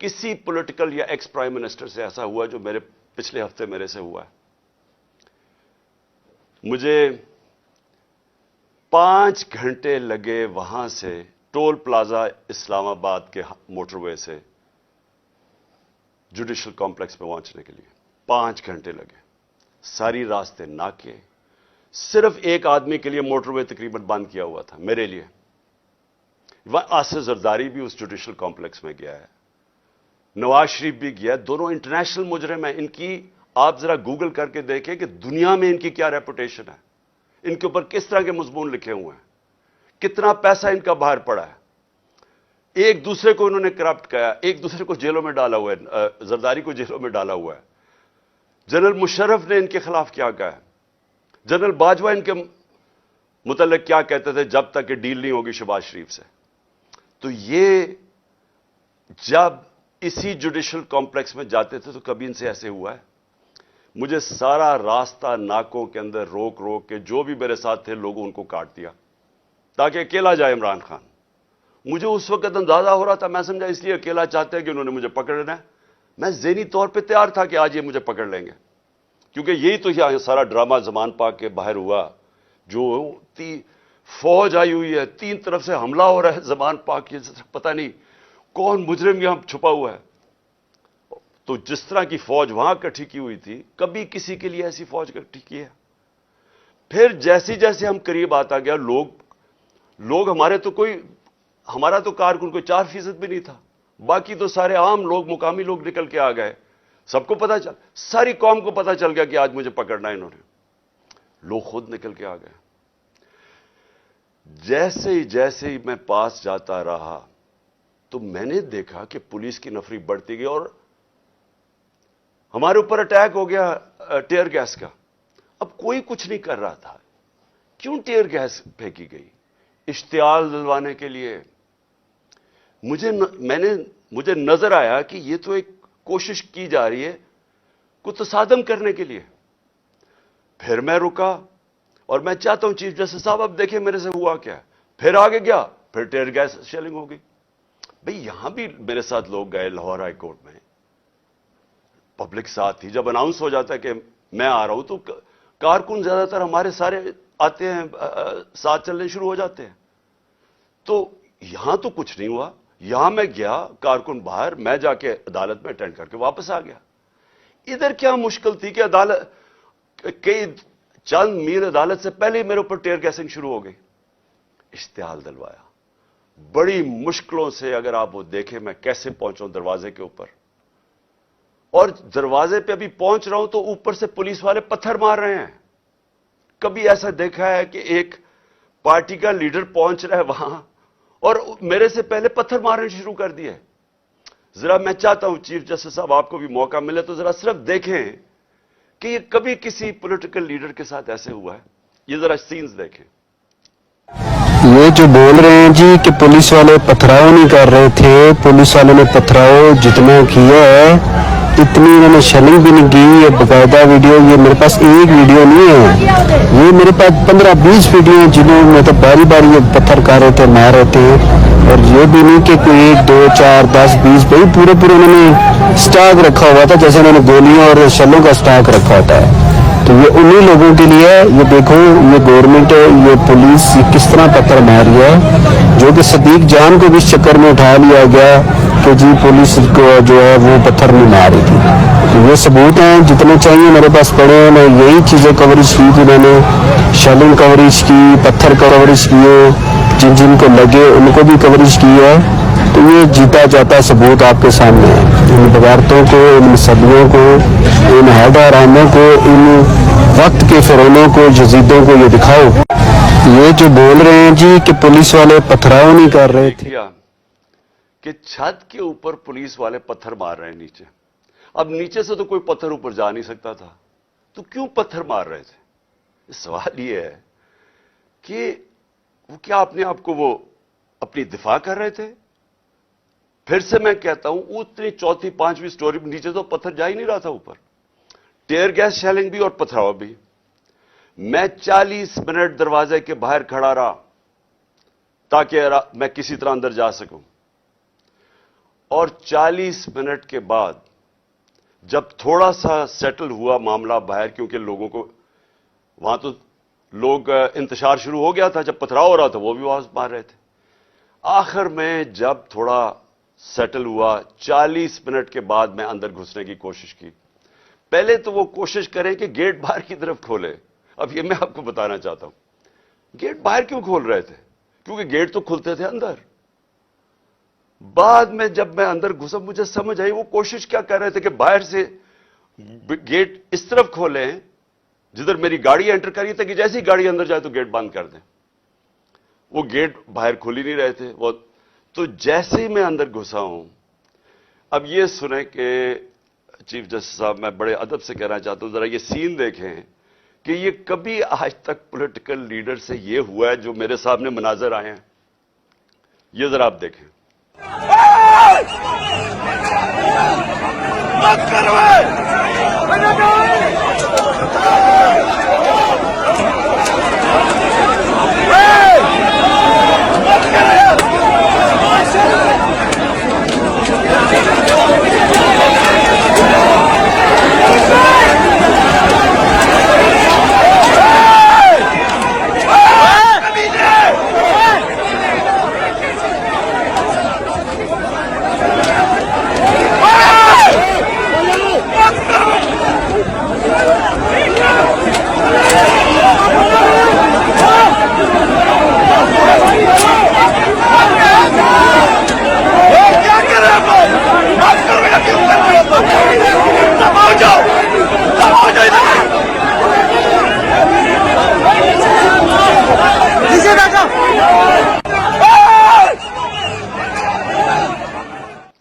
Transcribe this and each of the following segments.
کسی پولیٹیکل یا ex prime minister سے ایسا ہوا جو میرے پچھلے ہفتے میرے سے ہوا ہے. مجھے 5 گھنٹے لگے وہاں سے ٹول پلازا اسلام آباد کے موٹر وے سے جوڈیشل کمپلیکس پہ پہنچنے کے لیے 5 گھنٹے لگے. ساری راستے ناکے. صرف ایک آدمی کے لیے موٹر وے تقریباً بند کیا ہوا تھا, میرے لیے. وہاں آصف زرداری بھی اس جوڈیشل کمپلیکس میں گیا ہے, نواز شریف بھی گیا. دونوں انٹرنیشنل مجرم ہیں. ان کی آپ ذرا گوگل کر کے دیکھیں کہ دنیا میں ان کی کیا ریپوٹیشن ہے, ان کے اوپر کس طرح کے مضمون لکھے ہوئے ہیں, کتنا پیسہ ان کا باہر پڑا ہے. ایک دوسرے کو انہوں نے کرپٹ کیا, ایک دوسرے کو جیلوں میں ڈالا ہوا ہے. زرداری کو جیلوں میں ڈالا ہوا ہے. جنرل مشرف نے ان کے خلاف کیا کہا ہے. جنرل باجوہ ان کے متعلق کیا کہتے تھے جب تک کہ ڈیل نہیں ہوگی شہباز شریف سے. تو یہ جب اسی جوڈیشل کمپلیکس میں جاتے تھے تو کبھی ان سے ایسے ہوا ہے. مجھے سارا راستہ ناکوں کے اندر روک روک کے جو بھی میرے ساتھ تھے لوگوں ان کو کاٹ دیا تاکہ اکیلا جائے عمران خان. مجھے اس وقت اندازہ ہو رہا تھا, میں سمجھا اس لیے اکیلا چاہتے ہیں کہ انہوں نے مجھے پکڑنا ہے. میں ذہنی طور پہ تیار تھا کہ آج یہ مجھے پکڑ لیں گے, کیونکہ یہی تو یہاں سارا ڈرامہ زمان پاک کے باہر ہوا. جو فوج آئی ہوئی ہے, 3 طرف سے حملہ ہو رہا ہے زمان پاک کے, پتہ نہیں کون مجرم یہاں چھپا ہوا ہے. تو جس طرح کی فوج وہاں اکٹھی کی ہوئی تھی, کبھی کسی کے لیے ایسی فوج اکٹھی کی ہے. پھر جیسے جیسے ہم قریب آتا گیا, لوگ ہمارا تو کارکن کوئی 4% بھی نہیں تھا, باقی تو سارے عام لوگ, مقامی لوگ نکل کے آ گئے. سب کو پتا چل, ساری قوم کو پتا چل گیا کہ آج مجھے پکڑنا ہے انہوں نے. لوگ خود نکل کے آ گئے. جیسے ہی میں پاس جاتا رہا تو میں نے دیکھا کہ پولیس کی نفری بڑھتی گئی اور ہمارے اوپر اٹیک ہو گیا ٹیئر گیس کا. اب کوئی کچھ نہیں کر رہا تھا, کیوں ٹیئر گیس پھینکی گئی؟ اشتعال دلوانے کے لیے. مجھے نظر آیا کہ یہ تو ایک کوشش کی جا رہی ہے کو تصادم کرنے کے لیے. پھر میں رکا اور میں چاہتا ہوں چیف جسٹس صاحب اب دیکھیں میرے سے ہوا کیا ہے. پھر آگے گیا, پھر ٹیئر گیس شیلنگ ہو گئی. بھئی یہاں بھی میرے ساتھ لوگ گئے لاہور ہائی کورٹ میں, پبلک ساتھ تھی. جب اناؤنس ہو جاتا ہے کہ میں آ رہا ہوں تو کارکن زیادہ تر ہمارے سارے آتے ہیں, ساتھ چلنے شروع ہو جاتے ہیں. تو یہاں تو کچھ نہیں ہوا. یہاں میں گیا, کارکن باہر, میں جا کے عدالت میں اٹینڈ کر کے واپس آ گیا. ادھر کیا مشکل تھی کہ عدالت کئی چند میل عدالت سے پہلے ہی میرے اوپر ٹیئر گیسنگ شروع ہو گئی. اشتعال دلوایا بڑی مشکلوں سے. اگر آپ وہ دیکھیں میں کیسے پہنچا ہوں دروازے کے اوپر, اور دروازے پہ ابھی پہنچ رہا ہوں تو اوپر سے پولیس والے پتھر مار رہے ہیں. کبھی ایسا دیکھا ہے کہ ایک پارٹی کا لیڈر پہنچ رہا ہے وہاں اور میرے سے پہلے پتھر مارنے شروع کر دیے. ذرا میں چاہتا ہوں چیف جسٹس صاحب آپ کو بھی موقع ملے تو ذرا صرف دیکھیں کہ یہ کبھی کسی پولیٹیکل لیڈر کے ساتھ ایسے ہوا ہے. یہ ذرا سینز دیکھیں. یہ جو بول رہے ہیں جی کہ پولیس والے پتھراؤ نہیں کر رہے تھے, پولیس والوں نے پتھراؤ جتنا کیا ہے اتنی انہوں نے شیلنگ بھی نہیں کی. یہ باقاعدہ ویڈیو, یہ میرے پاس ایک ویڈیو نہیں ہے, یہ میرے پاس 15-20 ویڈیو ہیں جنہوں میں تو باری باری یہ پتھر کر رہے تھے, مار رہے تھے. اور یہ بھی نہیں کہ کوئی 1 2 4 10 20 بھائی پورے انہوں نے سٹاک رکھا ہوا تھا, جیسے انہوں نے گولیاں اور شلوں کا سٹاک رکھا ہوتا ہے. تو یہ انہی لوگوں کے لیے ہے. یہ دیکھو یہ گورنمنٹ ہے, یہ پولیس کس طرح پتھر مار رہی ہے, جو کہ صدیق جان کو بھی اس چکر میں اٹھا لیا گیا کہ جی پولیس کو جو ہے وہ پتھر نہیں مار رہی تھی. تو یہ ثبوت ہیں جتنے چاہیے میرے پاس پڑے ہیں. میں یہی چیزیں کوریج کی کہ میں نے شیلنگ کوریج کی, پتھر کوریج کیے, جن کو لگے ان کو بھی کوریج کی ہے. تو یہ جیتا جاتا ثبوت آپ کے سامنے ہے. ان بغاوتوں کو, ان صدیوں کو, ان حیدراموں کو, ان وقت کے فرعونوں کو, یزیدوں کو یہ دکھاؤ. یہ جو بول رہے ہیں جی کہ پولیس والے پتھراؤ نہیں کر رہے تھے, کہ چھت کے اوپر پولیس والے پتھر مار رہے ہیں نیچے. اب نیچے سے تو کوئی پتھر اوپر جا نہیں سکتا تھا, تو کیوں پتھر مار رہے تھے؟ سوال یہ ہے کہ وہ کیا اپنے آپ کو وہ اپنی دفاع کر رہے تھے؟ پھر سے میں کہتا ہوں اتنی 4تھی 5ویں سٹوری نیچے تو پتھر جا ہی نہیں رہا تھا اوپر. ٹیئر گیس شیلنگ بھی اور پتھراؤ بھی. میں 40 منٹ دروازے کے باہر کھڑا رہا تاکہ میں کسی طرح اندر جا سکوں. اور 40 منٹ کے بعد جب تھوڑا سا سیٹل ہوا معاملہ باہر، کیونکہ لوگوں کو وہاں تو لوگ انتشار شروع ہو گیا تھا، جب پتھراؤ ہو رہا تھا وہ بھی آواز مار رہے تھے، آخر میں جب تھوڑا سیٹل ہوا 40 منٹ کے بعد میں اندر گھسنے کی کوشش کی۔ پہلے تو وہ کوشش کریں کہ گیٹ باہر کی طرف کھولے۔ اب یہ میں آپ کو بتانا چاہتا ہوں گیٹ باہر کیوں کھول رہے تھے، کیونکہ گیٹ تو کھلتے تھے اندر۔ بعد میں جب میں اندر گھسا مجھے سمجھ آئی وہ کوشش کیا کر رہے تھے کہ باہر سے گیٹ اس طرف کھولیں جدھر میری گاڑی انٹر کری تھی، کہ جیسی گاڑی اندر جائے تو گیٹ بند کر دیں۔ وہ گیٹ باہر کھل ہی نہیں رہے تھے وہ تو جیسے ہی میں اندر گھسا ہوں۔ اب یہ سنیں کہ چیف جسٹس صاحب، میں بڑے ادب سے کہنا چاہتا ہوں ذرا یہ سین دیکھیں کہ یہ کبھی آج تک پولیٹیکل لیڈر سے یہ ہوا ہے جو میرے سامنے مناظر آئے ہیں، یہ ذرا آپ دیکھیں۔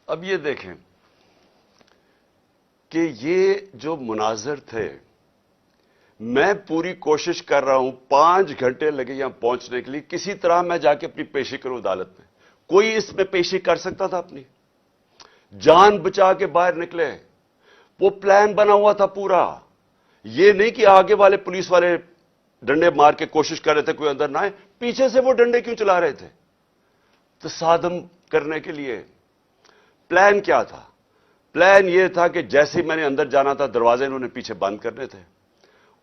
اب یہ دیکھیں کہ یہ جو مناظر تھے، میں پوری کوشش کر رہا ہوں، 5 گھنٹے لگے یہاں پہنچنے کے لیے، کسی طرح میں جا کے اپنی پیشی کروں عدالت میں۔ کوئی اس میں پیشی کر سکتا تھا اپنی؟ جان بچا کے باہر نکلے۔ وہ پلان بنا ہوا تھا پورا، یہ نہیں کہ آگے والے پولیس والے ڈنڈے مار کے کوشش کر رہے تھے کوئی اندر نہ آئے، پیچھے سے وہ ڈنڈے کیوں چلا رہے تھے؟ تصادم کرنے کے لیے۔ پلان کیا تھا؟ پلان یہ تھا کہ جیسے میں نے اندر جانا تھا دروازے انہوں نے پیچھے بند کرنے تھے۔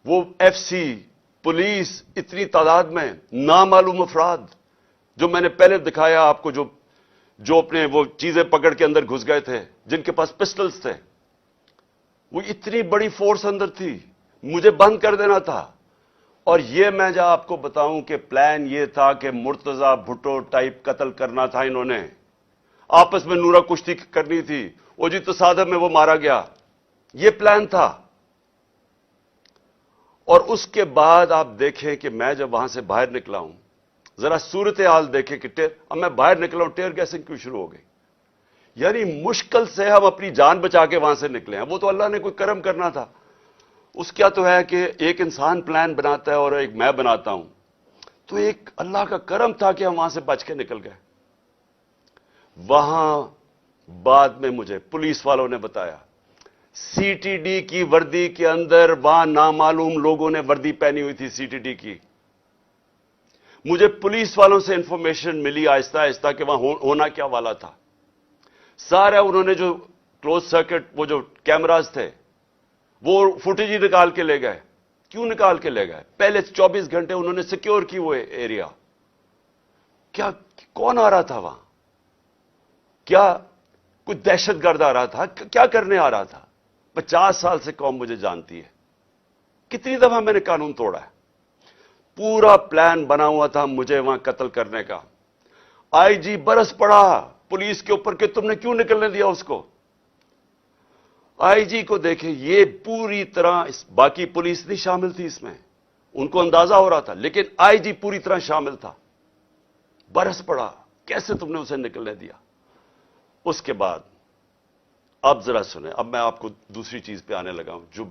وہ ایف سی، پولیس، اتنی تعداد میں نامعلوم افراد جو میں نے پہلے دکھایا آپ کو، جو اپنے وہ چیزیں پکڑ کے اندر گھس گئے تھے، جن کے پاس پسٹلز تھے، وہ اتنی بڑی فورس اندر تھی، مجھے بند کر دینا تھا۔ اور یہ میں جا آپ کو بتاؤں کہ پلان یہ تھا کہ مرتضی بھٹو ٹائپ قتل کرنا تھا انہوں نے، آپس میں نورا کشتی کرنی تھی، وہ جی تصادم میں وہ مارا گیا، یہ پلان تھا۔ اور اس کے بعد آپ دیکھیں کہ میں جب وہاں سے باہر نکلا ہوں، ذرا صورتحال دیکھیں کہ اب میں باہر نکلا ہوں، ٹیئر گیسنگ کیوں شروع ہو گئی؟ یعنی مشکل سے ہم اپنی جان بچا کے وہاں سے نکلے ہیں۔ وہ تو اللہ نے کوئی کرم کرنا تھا، اس کیا تو ہے کہ ایک انسان پلان بناتا ہے اور ایک میں بناتا ہوں، تو ایک اللہ کا کرم تھا کہ ہم وہاں سے بچ کے نکل گئے۔ وہاں بعد میں مجھے پولیس والوں نے بتایا سی ٹی ڈی کی وردی کے اندر وہاں نامعلوم لوگوں نے وردی پہنی ہوئی تھی سی ٹی ڈی کی۔ مجھے پولیس والوں سے انفارمیشن ملی آہستہ آہستہ کہ وہاں ہونا کیا والا تھا۔ سارا انہوں نے جو کلوز سرکٹ وہ جو کیمراز تھے وہ فوٹیج ہی نکال کے لے گئے۔ کیوں نکال کے لے گئے؟ پہلے 24 گھنٹے انہوں نے سیکیور کی وہ ایریا۔ کیا کون آ رہا تھا وہاں؟ کیا کوئی دہشت گرد آ رہا تھا؟ کیا کرنے آ رہا تھا؟ 50 سال سے قوم مجھے جانتی ہے، کتنی دفعہ میں نے قانون توڑا ہے۔ پورا پلان بنا ہوا تھا مجھے وہاں قتل کرنے کا۔ آئی جی برس پڑا پولیس کے اوپر کہ تم نے کیوں نکلنے دیا اس کو۔ آئی جی کو دیکھیں، یہ پوری طرح باقی پولیس نہیں شامل تھی اس میں، ان کو اندازہ ہو رہا تھا، لیکن آئی جی پوری طرح شامل تھا۔ برس پڑا، کیسے تم نے اسے نکلنے دیا؟ اس کے بعد اب ذرا سنیں، اب میں آپ کو دوسری چیز پہ آنے لگا ہوں۔ جو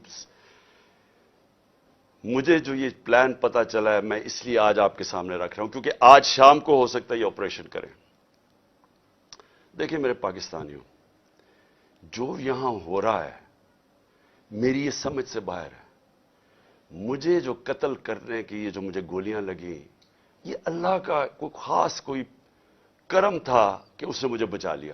مجھے جو یہ پلان پتا چلا ہے، میں اس لیے آج آپ کے سامنے رکھ رہا ہوں کیونکہ آج شام کو ہو سکتا ہے یہ آپریشن کریں۔ دیکھیں میرے پاکستانیوں، جو یہاں ہو رہا ہے میری یہ سمجھ سے باہر ہے۔ مجھے جو قتل کرنے کی یہ جو مجھے گولیاں لگیں، یہ اللہ کا کوئی خاص کوئی کرم تھا کہ اس نے مجھے بچا لیا۔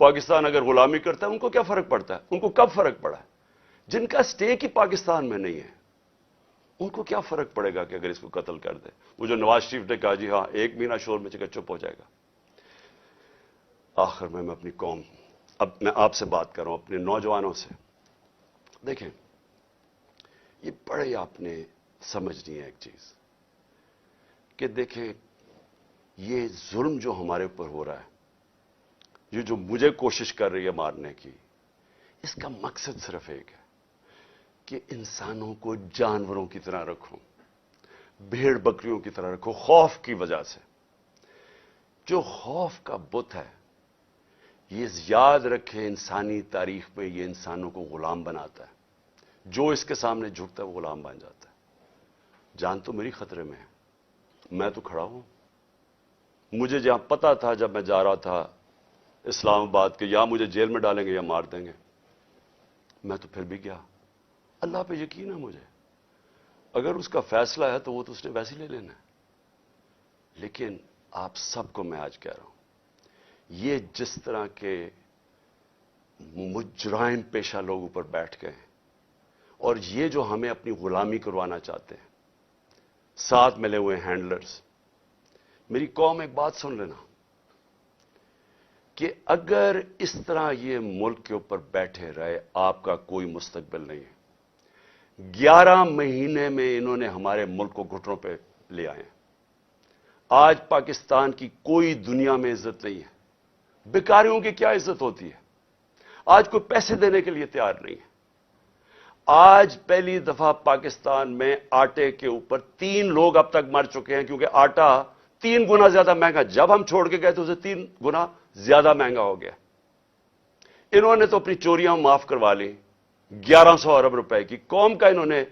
پاکستان اگر غلامی کرتا ہے ان کو کیا فرق پڑتا ہے؟ ان کو کب فرق پڑا ہے؟ جن کا سٹیک ہی پاکستان میں نہیں ہے ان کو کیا فرق پڑے گا کہ اگر اس کو قتل کر دے؟ وہ جو نواز شریف نے کہا جی ہاں 1 مہینہ شور میں چپ ہو جائے گا. آخر میں اپنی قوم، اب میں آپ سے بات کر رہا ہوں، اپنے نوجوانوں سے. دیکھیں یہ بڑے آپ نے سمجھنی ہے ایک چیز کہ دیکھیں یہ ظلم جو ہمارے اوپر ہو رہا ہے، یہ جو مجھے کوشش کر رہی ہے مارنے کی، اس کا مقصد صرف ایک ہے کہ انسانوں کو جانوروں کی طرح رکھو، بھیڑ بکریوں کی طرح رکھو، خوف کی وجہ سے. جو خوف کا بت ہے یہ یاد رکھے انسانی تاریخ میں یہ انسانوں کو غلام بناتا ہے. جو اس کے سامنے جھکتا ہے وہ غلام بن جاتا ہے. جان تو میری خطرے میں ہے، میں تو کھڑا ہوں. مجھے جہاں پتا تھا جب میں جا رہا تھا اسلام آباد کہ یا مجھے جیل میں ڈالیں گے یا مار دیں گے، میں تو پھر بھی گیا. اللہ پہ یقین ہے مجھے، اگر اس کا فیصلہ ہے تو وہ تو اس نے ویسے لے لینا ہے. لیکن آپ سب کو میں آج کہہ رہا ہوں، یہ جس طرح کے مجرم پیشہ لوگ اوپر بیٹھ گئے ہیں اور یہ جو ہمیں اپنی غلامی کروانا چاہتے ہیں، ساتھ ملے ہوئے ہینڈلرز. میری قوم ایک بات سن لینا کہ اگر اس طرح یہ ملک کے اوپر بیٹھے رہے آپ کا کوئی مستقبل نہیں ہے. 11 مہینے میں انہوں نے ہمارے ملک کو گھٹنوں پہ لے آئے ہیں. آج پاکستان کی کوئی دنیا میں عزت نہیں ہے. بیکاریوں کی کیا عزت ہوتی ہے؟ آج کوئی پیسے دینے کے لیے تیار نہیں ہے. آج پہلی دفعہ پاکستان میں آٹے کے اوپر 3 لوگ اب تک مر چکے ہیں کیونکہ آٹا 3 گنا زیادہ مہنگا. جب ہم چھوڑ کے گئے تو اسے 3 گنا زیادہ مہنگا ہو گیا. انہوں نے تو اپنی چوریاں معاف کروا لی 1100 ارب روپے کی. قوم کا انہوں نے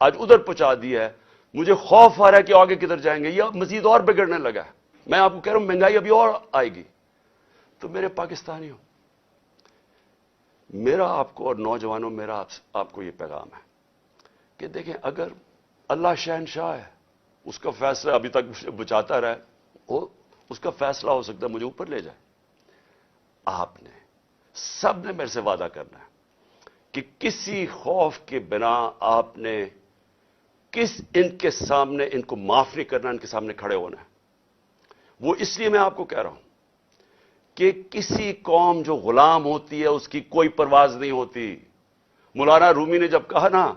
آج ادھر پہنچا دیا ہے. مجھے خوف آ رہا ہے کہ آگے کدھر جائیں گے. یہ مزید اور بگڑنے لگا ہے. میں آپ کو کہہ رہا ہوں مہنگائی ابھی اور آئے گی. تو میرے پاکستانیوں، میرا آپ کو اور نوجوانوں میرا آپ کو یہ پیغام ہے کہ دیکھیں اگر اللہ شہنشاہ ہے، اس کا فیصلہ ابھی تک مجھے بچاتا رہے، اس کا فیصلہ ہو سکتا ہے مجھے اوپر لے جائے. آپ نے سب نے میرے سے وعدہ کرنا ہے کہ کسی خوف کے بنا آپ نے ان کے سامنے ان کو معاف نہیں کرنا، ان کے سامنے کھڑے ہونا ہے. وہ اس لیے میں آپ کو کہہ رہا ہوں کہ کسی قوم جو غلام ہوتی ہے اس کی کوئی پرواز نہیں ہوتی. مولانا رومی نے جب کہا نا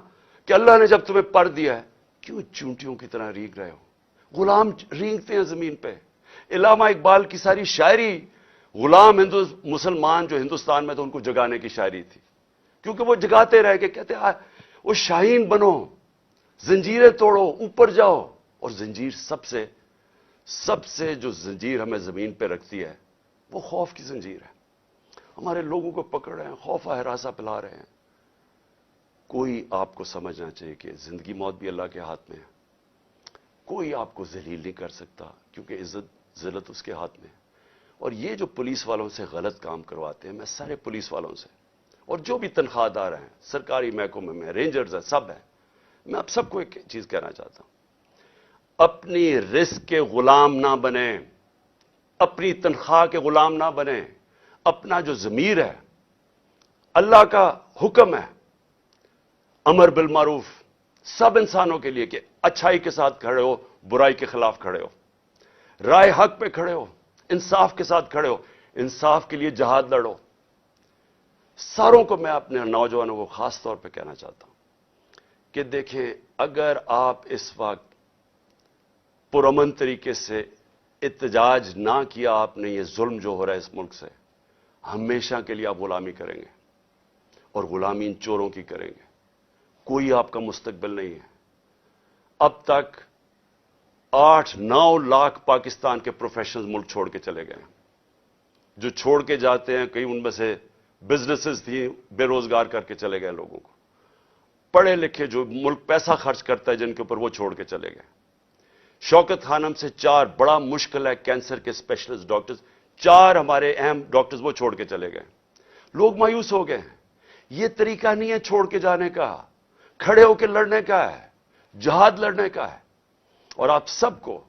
کہ اللہ نے جب تمہیں پر دیا ہے کیوں چونٹیوں کی طرح رینگ رہے ہو؟ غلام رینگتے ہیں زمین پہ. علامہ اقبال کی ساری شاعری غلام مسلمان جو ہندوستان میں تو ان کو جگانے کی شاعری تھی، کیونکہ وہ جگاتے رہ کے کہتے وہ شاہین بنو، زنجیریں توڑو، اوپر جاؤ. اور زنجیر سب سے جو زنجیر ہمیں زمین پہ رکھتی ہے وہ خوف کی زنجیر ہے. ہمارے لوگوں کو پکڑ رہے ہیں، خوف ہراساں پلا رہے ہیں. کوئی آپ کو سمجھنا چاہیے کہ زندگی موت بھی اللہ کے ہاتھ میں ہے. کوئی آپ کو ذلیل نہیں کر سکتا کیونکہ عزت ذلت اس کے ہاتھ میں ہے. اور یہ جو پولیس والوں سے غلط کام کرواتے ہیں، میں سارے پولیس والوں سے اور جو بھی تنخواہ دار ہیں، سرکاری محکمے میں رینجرز ہیں، سب ہیں، میں آپ سب کو ایک چیز کہنا چاہتا ہوں، اپنی رزق کے غلام نہ بنیں، اپنی تنخواہ کے غلام نہ بنیں. اپنا جو ضمیر ہے، اللہ کا حکم ہے امر بالمعروف سب انسانوں کے لیے کہ اچھائی کے ساتھ کھڑے ہو، برائی کے خلاف کھڑے ہو، رائے حق پہ کھڑے ہو، انصاف کے ساتھ کھڑے ہو، انصاف کے لیے جہاد لڑو. ساروں کو میں اپنے نوجوانوں کو خاص طور پہ کہنا چاہتا ہوں کہ دیکھیں اگر آپ اس وقت پرامن طریقے سے احتجاج نہ کیا آپ نے، یہ ظلم جو ہو رہا ہے اس ملک سے، ہمیشہ کے لیے آپ غلامی کریں گے اور غلامی ان چوروں کی کریں گے. کوئی آپ کا مستقبل نہیں ہے. اب تک 8-9 لاکھ پاکستان کے پروفیشنلز ملک چھوڑ کے چلے گئے ہیں. جو چھوڑ کے جاتے ہیں کئی ان میں سے بزنسز تھی، بے روزگار کر کے چلے گئے لوگوں کو. پڑھے لکھے جو ملک پیسہ خرچ کرتا ہے جن کے اوپر وہ چھوڑ کے چلے گئے. شوکت خانم سے 4 بڑا مشکل ہے کینسر کے اسپیشلسٹ ڈاکٹرز، 4 ہمارے اہم ڈاکٹرز وہ چھوڑ کے چلے گئے. لوگ مایوس ہو گئے ہیں. یہ طریقہ نہیں ہے چھوڑ کے جانے کا، کھڑے ہو کے لڑنے کا ہے، جہاد لڑنے کا ہے. اور آپ سب کو،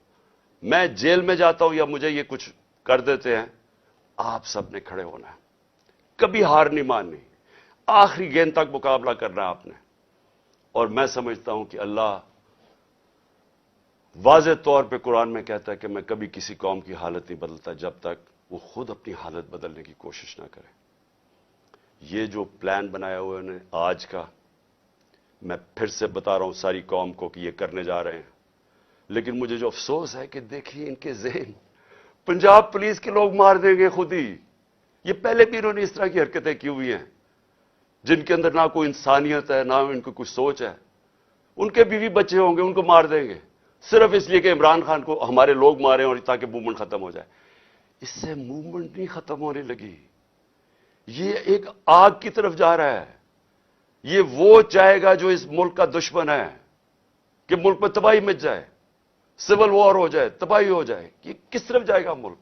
میں جیل میں جاتا ہوں یا مجھے یہ کچھ کر دیتے ہیں، آپ سب نے کھڑے ہونا ہے. کبھی ہار نہیں ماننی, آخری گیند تک مقابلہ کرنا ہے آپ نے. اور میں سمجھتا ہوں کہ اللہ واضح طور پہ قرآن میں کہتا ہے کہ میں کبھی کسی قوم کی حالت نہیں بدلتا جب تک وہ خود اپنی حالت بدلنے کی کوشش نہ کرے. یہ جو پلان بنایا ہوا ہے آج کا, میں پھر سے بتا رہا ہوں ساری قوم کو کہ یہ کرنے جا رہے ہیں. لیکن مجھے جو افسوس ہے کہ دیکھیے ان کے ذہن, پنجاب پولیس کے لوگ مار دیں گے خود ہی. یہ پہلے بھی انہوں نے اس طرح کی حرکتیں کی ہوئی ہیں جن کے اندر نہ کوئی انسانیت ہے, نہ ان کو کوئی سوچ ہے. ان کے بیوی بچے ہوں گے, ان کو مار دیں گے صرف اس لیے کہ عمران خان کو ہمارے لوگ ماریں اور تاکہ موومنٹ ختم ہو جائے. اس سے موومنٹ نہیں ختم ہونے لگی, یہ ایک آگ کی طرف جا رہا ہے. یہ وہ چاہے گا جو اس ملک کا دشمن ہے کہ ملک میں تباہی مچ جائے, سول وار ہو جائے, تباہی ہو جائے. یہ کس طرف جائے گا ملک؟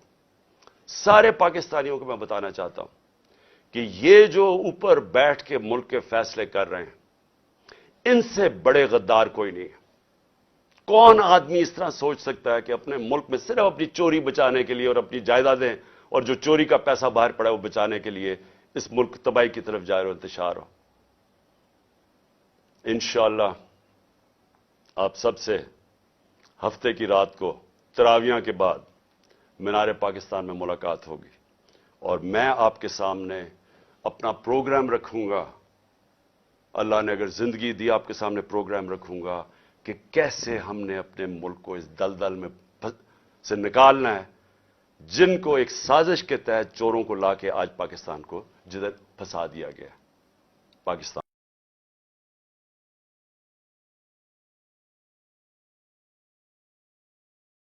سارے پاکستانیوں کو میں بتانا چاہتا ہوں کہ یہ جو اوپر بیٹھ کے ملک کے فیصلے کر رہے ہیں, ان سے بڑے غدار کوئی نہیں ہے. کون آدمی اس طرح سوچ سکتا ہے کہ اپنے ملک میں صرف اپنی چوری بچانے کے لیے اور اپنی جائیدادیں اور جو چوری کا پیسہ باہر پڑا ہے وہ بچانے کے لیے اس ملک تباہی کی طرف جائے اور انتشار ہو؟ انشاءاللہ آپ سب سے ہفتے کی رات کو تراویح کے بعد مینار پاکستان میں ملاقات ہوگی, اور میں آپ کے سامنے اپنا پروگرام رکھوں گا. اللہ نے اگر زندگی دی آپ کے سامنے پروگرام رکھوں گا کہ کیسے ہم نے اپنے ملک کو اس دلدل میں سے نکالنا ہے جن کو ایک سازش کے تحت چوروں کو لا کے آج پاکستان کو جدھر پھنسا دیا گیا. پاکستان